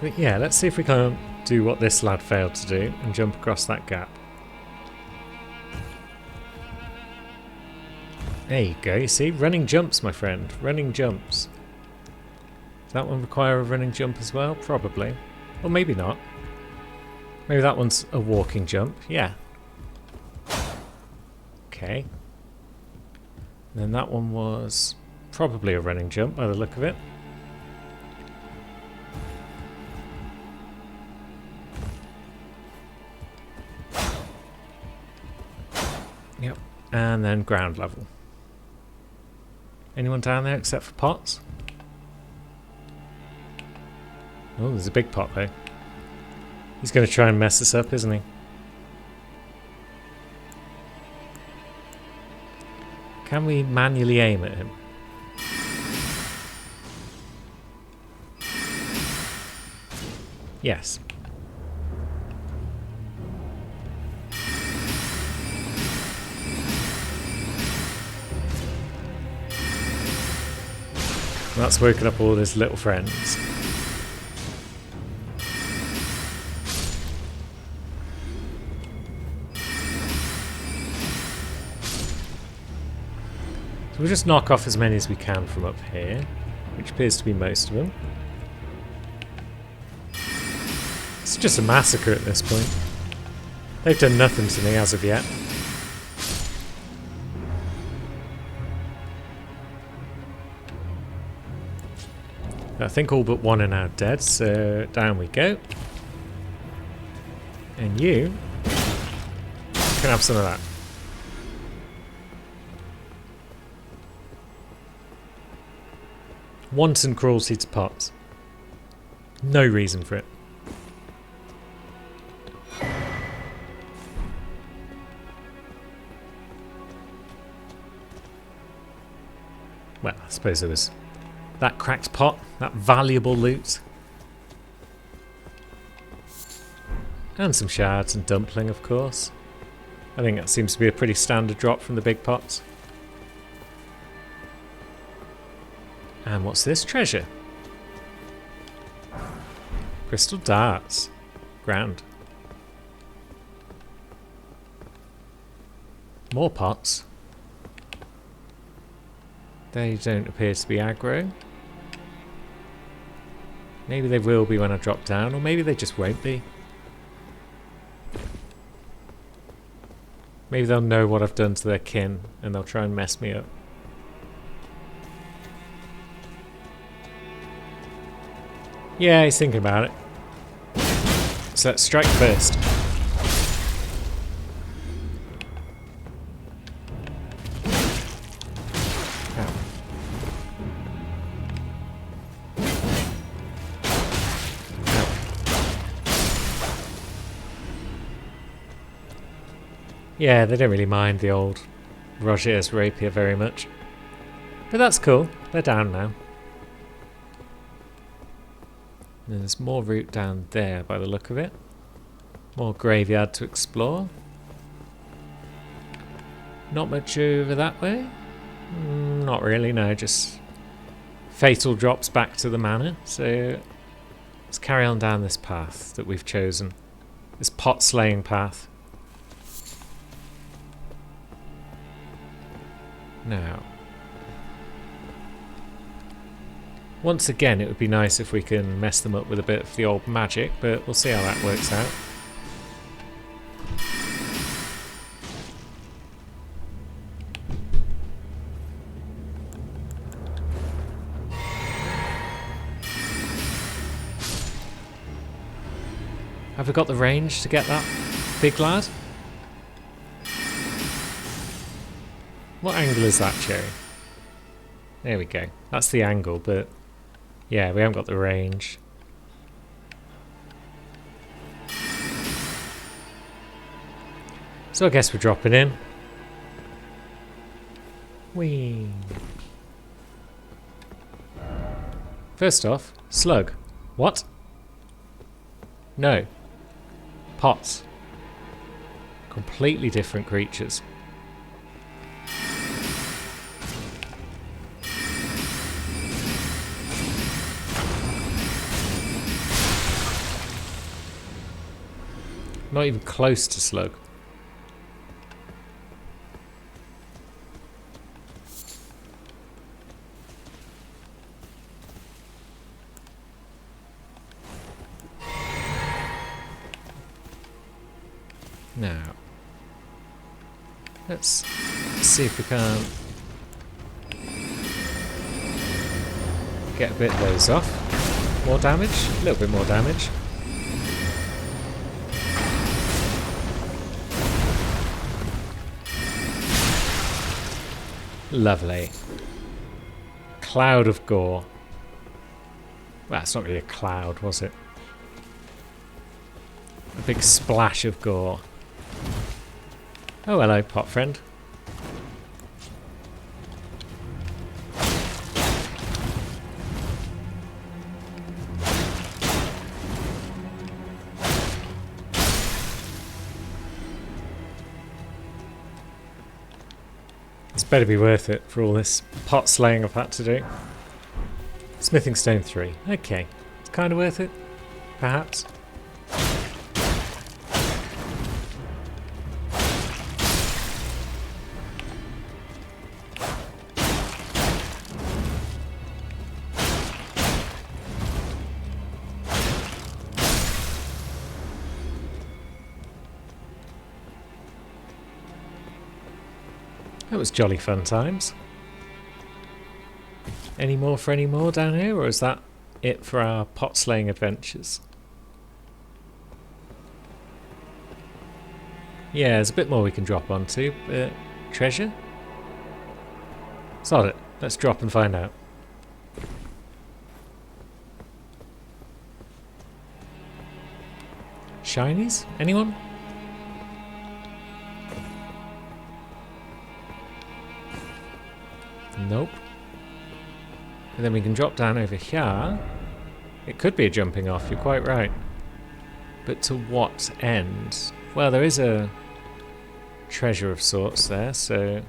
But yeah, let's see if we can't do what this lad failed to do and jump across that gap. There you go, you see? Running jumps, my friend. Running jumps. Does that one require a running jump as well? Probably. Or maybe not. Maybe that one's a walking jump. Yeah. Okay. And then that one was probably a running jump by the look of it. Yep. And then ground level. Anyone down there except for Potts? Oh, there's a big pot though. He's going to try and mess us up, isn't he? Can we manually aim at him? Yes. That's woken up all his little friends. So we'll just knock off as many as we can from up here, which appears to be most of them. It's just a massacre at this point. They've done nothing to me as of yet. I think all but one are now dead, so down we go. And you can have some of that. Wanton cruelty to Potts. No reason for it. Well, I suppose there was that cracked pot, that valuable loot. And some shards and dumpling, of course. I think that seems to be a pretty standard drop from the big pots. And what's this treasure? Crystal darts. Grand. More pots. They don't appear to be aggro. Maybe they will be when I drop down, or maybe they just won't be. Maybe they'll know what I've done to their kin and they'll try and mess me up. Yeah, he's thinking about it. So let's strike first. Yeah, they don't really mind the old Roger's rapier very much. But that's cool. They're down now. And there's more route down there by the look of it. More graveyard to explore. Not much over that way. Not really, no. Just fatal drops back to the manor. So let's carry on down this path that we've chosen. This pot slaying path. Now, once again, it would be nice if we can mess them up with a bit of the old magic, but we'll see how that works out. Have we got the range to get that big lad? What angle is that, Cherry? There we go. That's the angle, but yeah, we haven't got the range. So I guess we're dropping in. Whee. First off, slug. What? No. Pots. Completely different creatures. Not even close to slug. Now, let's see if we can get a bit of those off. More damage, a little bit more damage. Lovely. Cloud of gore. Well, it's not really a cloud, was it? A big splash of gore. Oh, hello, pot friend. It's better be worth it for all this pot slaying I've had to do. Smithing stone 3. Okay. It's kind of worth it. Perhaps. That was jolly fun times. Any more for any more down here, or is that it for our pot slaying adventures? Yeah, there's a bit more we can drop onto, but treasure? Sod it, let's drop and find out. Shinies? Anyone? Nope. And then we can drop down over here. It could be a jumping off, you're quite right. But to what end? Well, there is a treasure of sorts there, so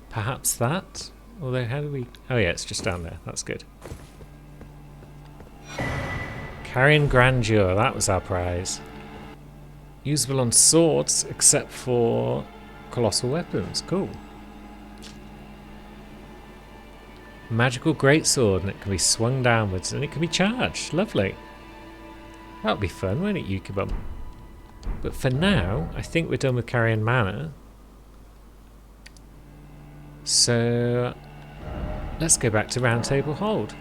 perhaps that? Although, how do we... Oh yeah, it's just down there. That's good. Carrion Grandeur, that was our prize. Usable on swords, except for colossal weapons. Cool. Magical greatsword, and it can be swung downwards, and it can be charged. Lovely. That'll be fun, won't it, Yukibum? But for now, I think we're done with Carrion Manor. So let's go back to Round Table Hold.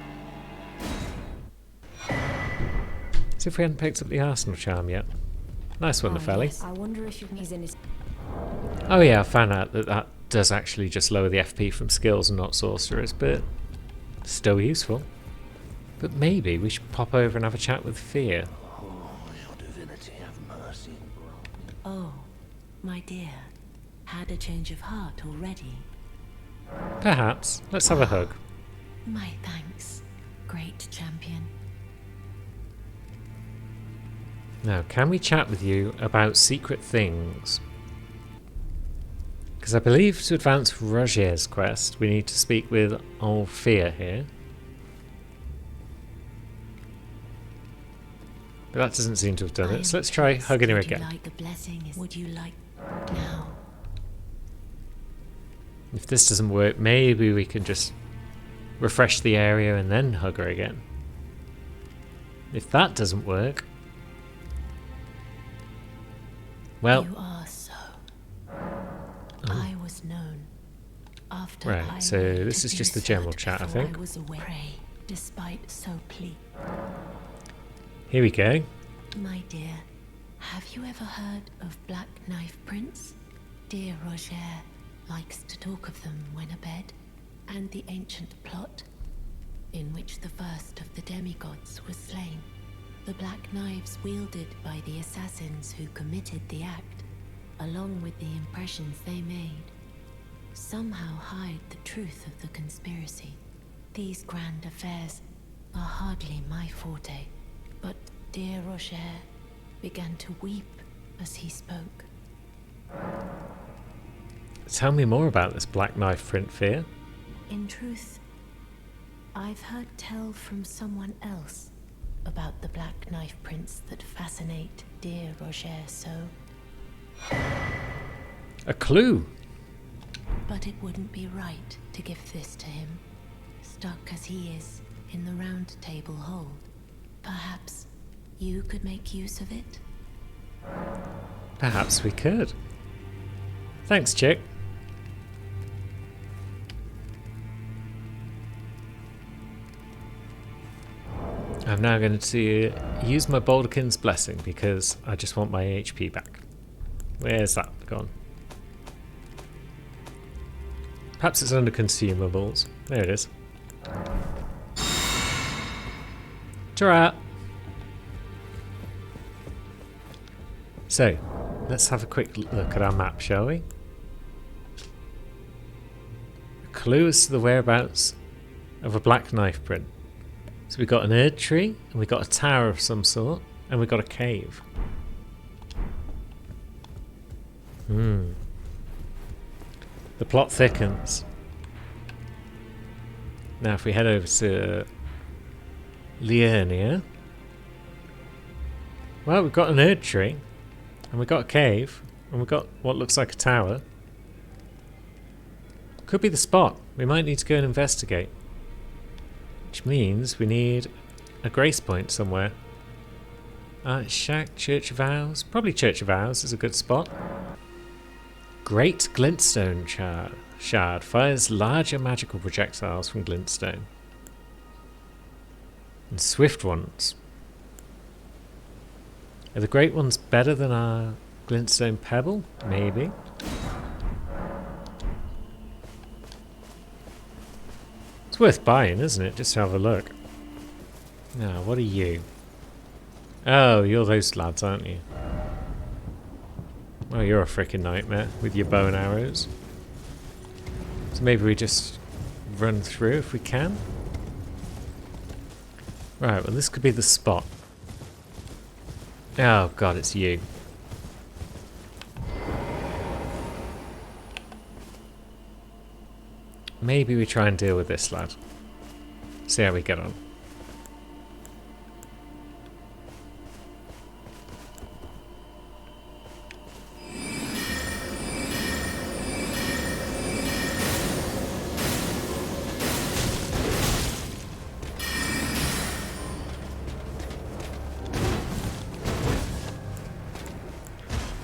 See if we hadn't picked up the Arsenal Charm yet. Nice one, Nepheli. Yes. I wonder if he's in his... Oh yeah, I found out that that does actually just lower the FP from skills and not sorcerers, but still useful. But maybe we should pop over and have a chat with Fear. Oh, your divinity have mercy. Oh, my dear. Had a change of heart already. Perhaps. Let's have a hug. My thanks, great champion. Now, can we chat with you about secret things? Because I believe to advance Roger's quest, we need to speak with old Fear here. But that doesn't seem to have done it, so let's try hugging her again. Would you like the blessing? Would you like now? If this doesn't work, maybe we can just refresh the area and then hug her again. If that doesn't work... Well... You are so. I was known. After Right, I so went this to is just the general Isard chat, I before think. I was away, despite so plead. Here we go. My dear, have you ever heard of Black Knife Prince? Dear Roger likes to talk of them when abed, and the ancient plot in which the first of the demigods was slain. The black knives wielded by the assassins who committed the act, along with the impressions they made, somehow hide the truth of the conspiracy. These grand affairs are hardly my forte, but dear Roger began to weep as he spoke. Tell me more about this Black Knife Print, Fear. In truth, I've heard tell from someone else about the Black Knife Prince that fascinate dear Roger so. A clue. But it wouldn't be right to give this to him, stuck as he is in the Round Table hold. Perhaps you could make use of it? Perhaps we could. Thanks, chick. I'm now going to use my Balderkin's Blessing because I just want my HP back. Where's that gone? Perhaps it's under consumables. There it is. Ta-ra! So, let's have a quick look at our map, shall we? A clue as to the whereabouts of a Black Knife Print. So we've got an Erd tree, and we've got a tower of some sort, and we've got a cave. The plot thickens. Now if we head over to Liurnia, well, we've got an Erd tree, and we've got a cave, and we've got what looks like a tower. Could be the spot. We might need to go and investigate. Which means we need a grace point somewhere. Shack, Church of Owls. Probably Church of Owls is a good spot. Great Glintstone Shard fires larger magical projectiles from Glintstone. And swift ones. Are the great ones better than our Glintstone Pebble? Maybe. It's worth buying, isn't it? Just to have a look. Now, what are you? Oh, you're those lads, aren't you? Well, you're a freaking nightmare with your bow and arrows. So maybe we just run through if we can. Right, well this could be the spot. Oh god, it's you. Maybe we try and deal with this lad. See how we get on.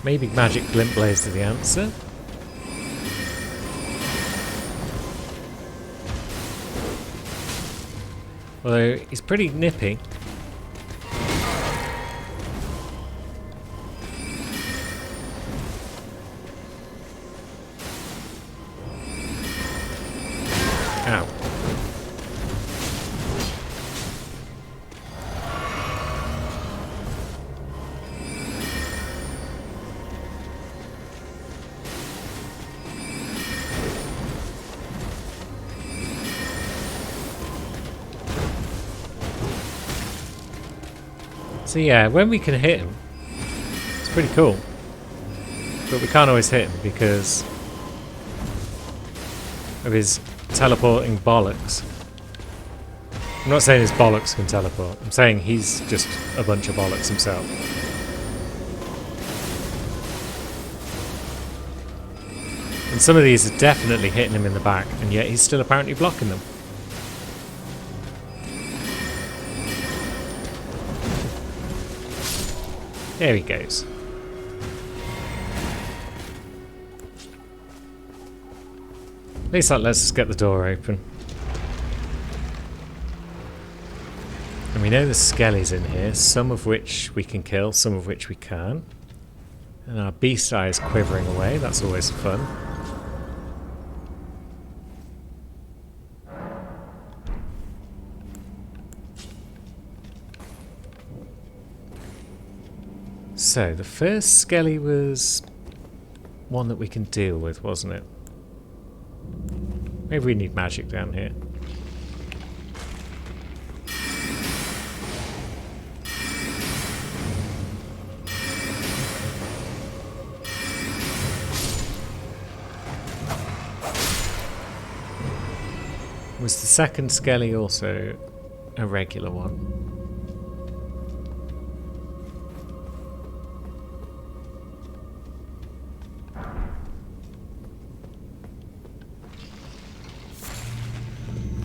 Maybe magic glint blaze is the answer. Although he's pretty nippy. Ow. So yeah, when we can hit him, it's pretty cool. But we can't always hit him because of his teleporting bollocks. I'm not saying his bollocks can teleport. I'm saying he's just a bunch of bollocks himself. And some of these are definitely hitting him in the back, and yet he's still apparently blocking them. There he goes. At least that lets us get the door open. And we know there's skellies in here, some of which we can kill, some of which we can't. And our beast eye is quivering away, that's always fun. So, the first skelly was one that we can deal with, wasn't it? Maybe we need magic down here. Was the second skelly also a regular one?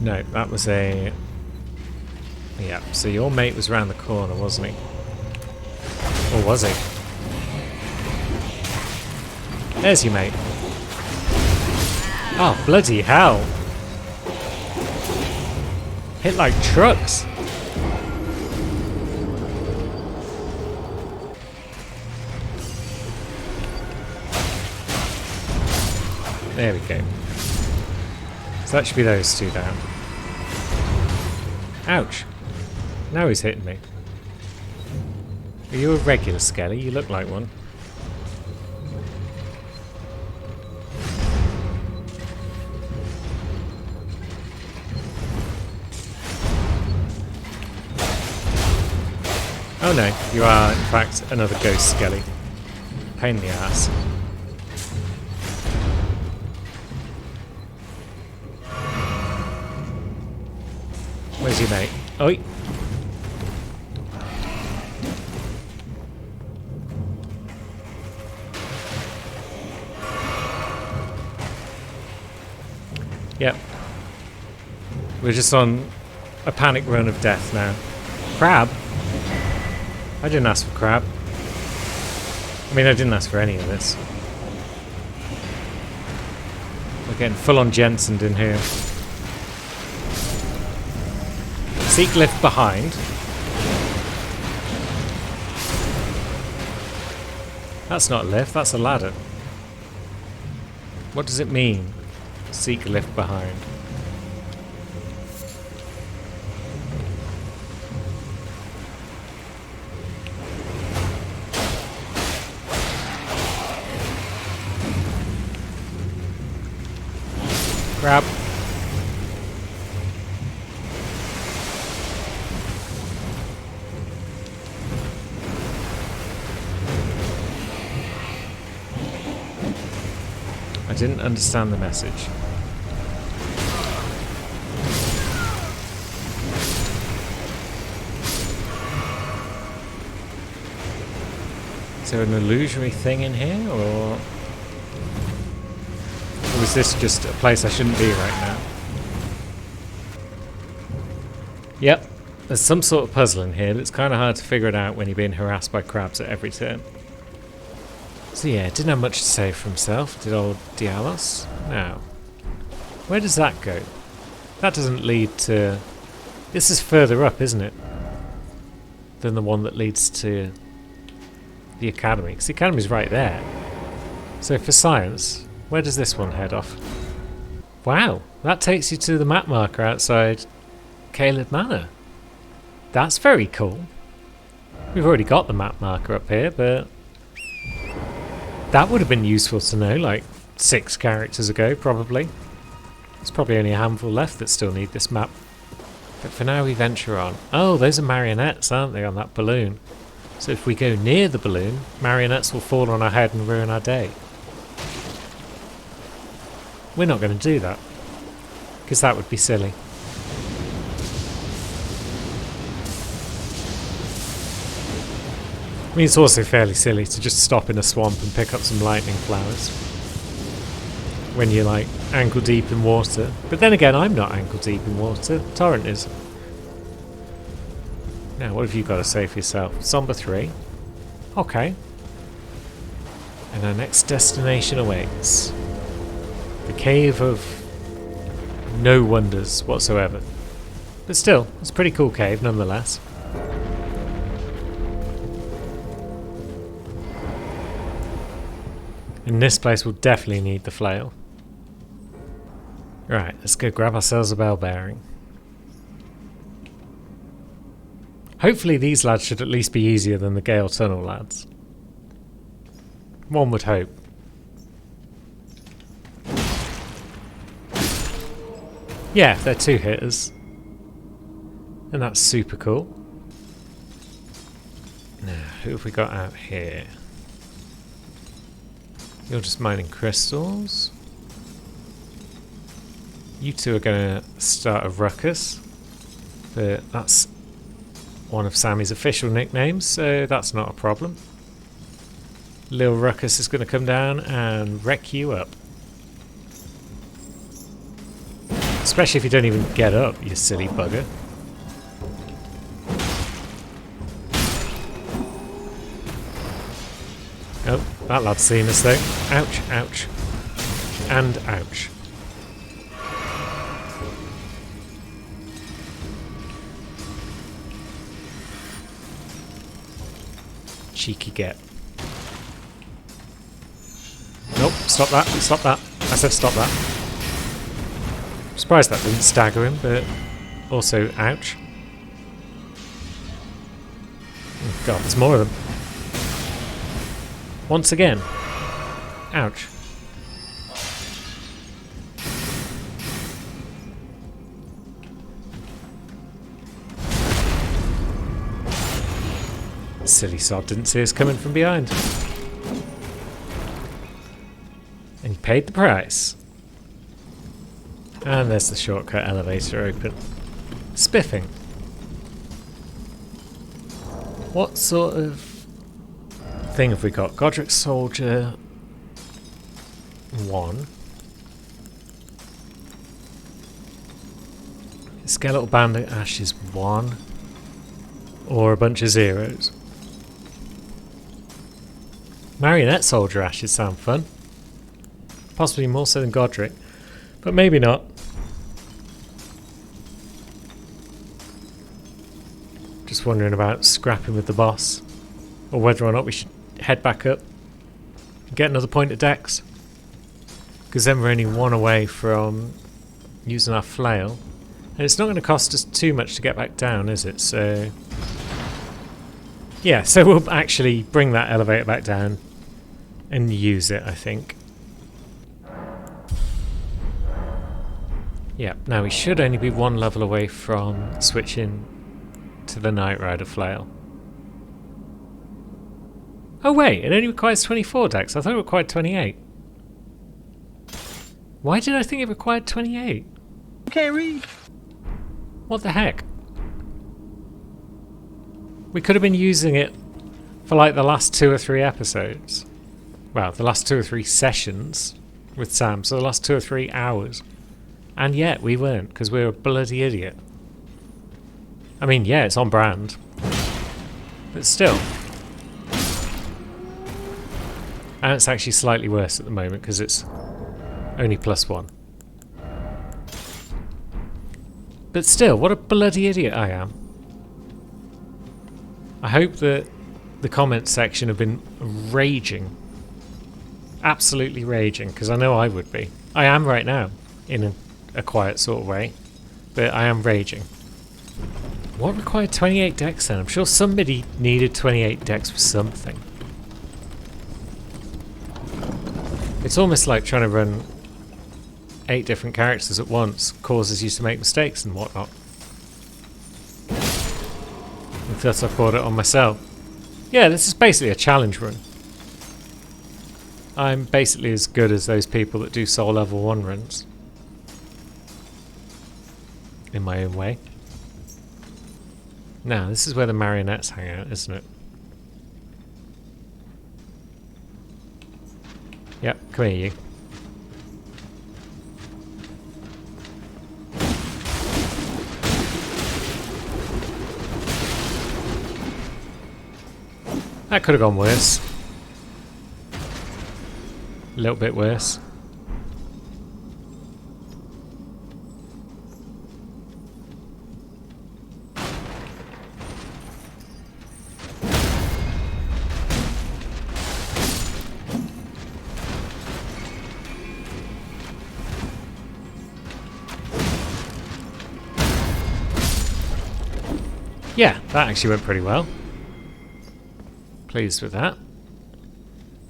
No, that was a... Yeah, so your mate was round the corner, wasn't he? Or was he? There's your mate. Oh, bloody hell. Hit like trucks. There we go. So that should be those two down. Ouch. Now he's hitting me. Are you a regular skelly? You look like one. Oh no, you are in fact another ghost skelly. Pain in the ass. Where's your mate? Oi! Yep. We're just on a panic run of death now. Crab? I didn't ask for crab. I mean, I didn't ask for any of this. We're getting full on Jensen'd in here. Seek lift behind. That's not a lift, that's a ladder. What does it mean? Seek lift behind. Grab. I didn't understand the message. Is there an illusory thing in here, or is this just a place I shouldn't be right now? Yep, there's some sort of puzzle in here, but it's kind of hard to figure it out when you're being harassed by crabs at every turn. So yeah, didn't have much to say for himself, did old Dialos? Now, where does that go? That doesn't lead to... This is further up, isn't it? Than the one that leads to the academy, because the academy's right there. So for science, where does this one head off? Wow, that takes you to the map marker outside Caelid Manor. That's very cool. We've already got the map marker up here, but that would have been useful to know, like 6 characters ago, probably. There's probably only a handful left that still need this map. But for now we venture on. Oh, those are marionettes, aren't they, on that balloon? So if we go near the balloon, marionettes will fall on our head and ruin our day. We're not going to do that, because that would be silly. I mean, it's also fairly silly to just stop in a swamp and pick up some lightning flowers when you're like ankle deep in water. But then again, I'm not ankle deep in water. Torrent is. Now, what have you got to say for yourself? Somber 3. Okay. And our next destination awaits. The Cave of no wonders whatsoever. But still, it's a pretty cool cave nonetheless. And this place will definitely need the flail. Right, let's go grab ourselves a bell bearing. Hopefully these lads should at least be easier than the Gale Tunnel lads. One would hope. Yeah, they're 2 hitters. And that's super cool. Now, who have we got out here? You're just mining crystals. You two are going to start a ruckus. But that's one of Sammy's official nicknames, so that's not a problem. Lil Ruckus is going to come down and wreck you up. Especially if you don't even get up, you silly bugger. Oh, that lad's seen us though. Ouch, ouch. And ouch. Cheeky get. Nope, stop that, stop that. I said stop that. I'm surprised that didn't stagger him, but also ouch. Oh god, there's more of them. Once again. Ouch. Silly sod didn't see us coming from behind. And he paid the price. And there's the shortcut elevator open. Spiffing. What sort of thing have we got? Godric Soldier 1. Skeletal Bandit Ashes 1. Or a bunch of zeros. Marionette Soldier Ashes sound fun. Possibly more so than Godric. But maybe not. Just wondering about scrapping with the boss. Or whether or not we should head back up and get another point of dex. Because then we're only one away from using our flail. And it's not going to cost us too much to get back down, is it? So yeah, so we'll actually bring that elevator back down and use it, I think. Yeah, now we should only be one level away from switching to the Knight Rider flail. Oh wait, it only requires 24 dex. I thought it required 28. Why did I think it required 28? You can't read. What the heck? We could have been using it for like the last 2 or 3 episodes. Well, the last 2 or 3 sessions with Sam, so the last 2 or 3 hours. And yet we weren't, because we were a bloody idiot. I mean, yeah, it's on brand. But still. And it's actually slightly worse at the moment, because it's only +1. But still, what a bloody idiot I am. I hope that the comments section have been raging. Absolutely raging, because I know I would be. I am right now, in a quiet sort of way. But I am raging. What required 28 dex then? I'm sure somebody needed 28 dex for something. It's almost like trying to run 8 different characters at once causes you to make mistakes and whatnot. And thus I brought it on myself. Yeah, this is basically a challenge run. I'm basically as good as those people that do Soul Level 1 runs. In my own way. Now, this is where the marionettes hang out, isn't it? Yep, come here, you. That could have gone worse. A little bit worse. Yeah, that actually went pretty well. Pleased with that.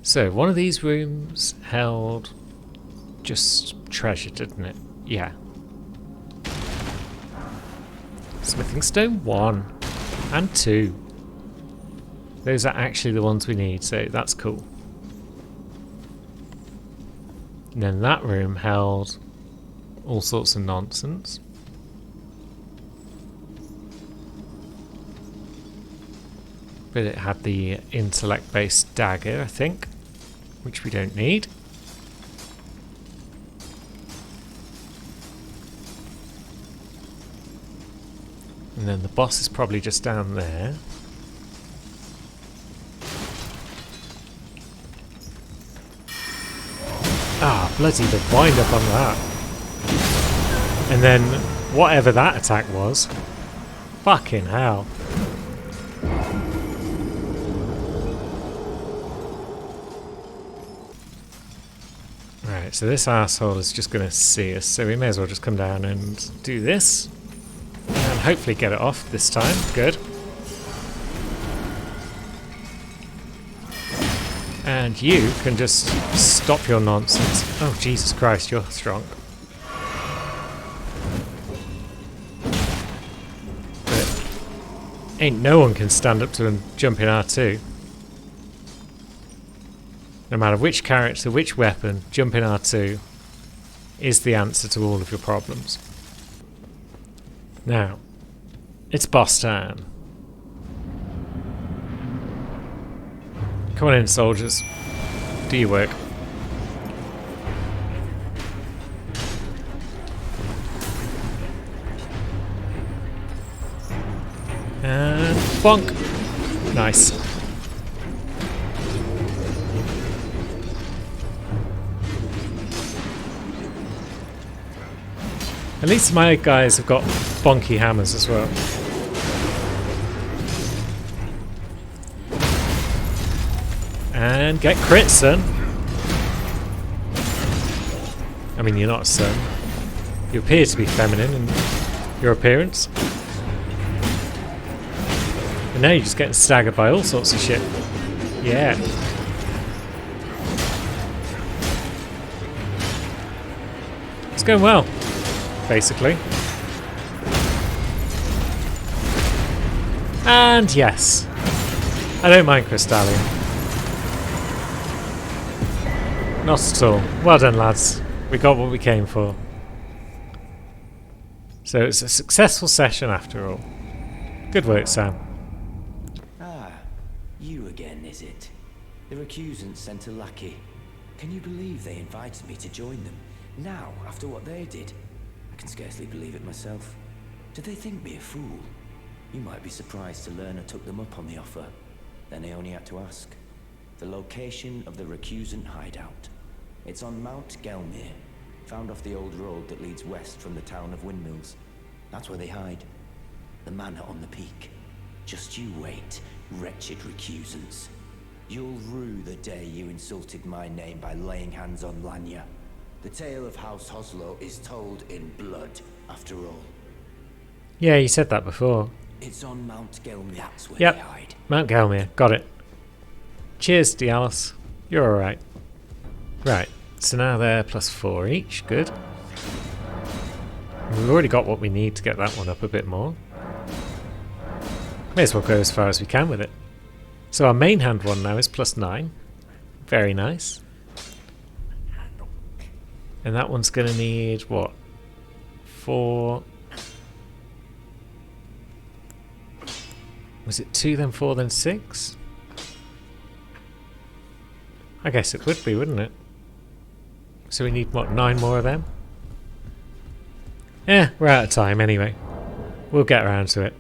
So, one of these rooms held just treasure, didn't it? Yeah. Smithing Stone 1 and 2. Those are actually the ones we need, so that's cool. And then that room held all sorts of nonsense. But it had the intellect-based dagger, I think, which we don't need. And then the boss is probably just down there. Ah, bloody the wind up on that. And then whatever that attack was. Fucking hell. Right, so this asshole is just going to see us, so we may as well just come down and do this. And hopefully get it off this time. Good. And you can just stop your nonsense. Oh, Jesus Christ, you're strong. But ain't no one can stand up to and jump in R2. No matter which character, which weapon, jump in R2 is the answer to all of your problems. Now, it's boss time. Come on in, soldiers. Do your work. And bonk. Nice. At least my guys have got bonky hammers as well. And get crit, son. I mean, you're not a son. You appear to be feminine in your appearance. And now you're just getting staggered by all sorts of shit. Yeah. It's going well, basically. And yes. I don't mind Crystallium. Not at all. Well done, lads. We got what we came for. So it's a successful session after all. Good work, Sam. Ah, you again, is it? The recusants sent a lackey. Can you believe they invited me to join them? Now, after what they did? I can scarcely believe it myself. Did they think me a fool? You might be surprised to learn I took them up on the offer. Then I only had to ask. The location of the recusant hideout. It's on Mount Gelmir, found off the old road that leads west from the town of Windmills. That's where they hide. The manor on the peak. Just you wait, wretched recusants. You'll rue the day you insulted my name by laying hands on Lanya. The tale of House Hoslow is told in blood, after all. Yeah, you said that before. It's on Mount Gelmir. That's where Yep. they hide. Mount Gelmir. Got it. Cheers, Dialis. You're alright. Right. So now they're +4 each. Good. We've already got what we need to get that one up a bit more. May as well go as far as we can with it. So our main hand one now is +9. Very nice. And that one's going to need, what? 4... Was it 2, then 4, then 6? I guess it would be, wouldn't it? So we need, what, 9 more of them? Yeah, we're out of time anyway. We'll get around to it.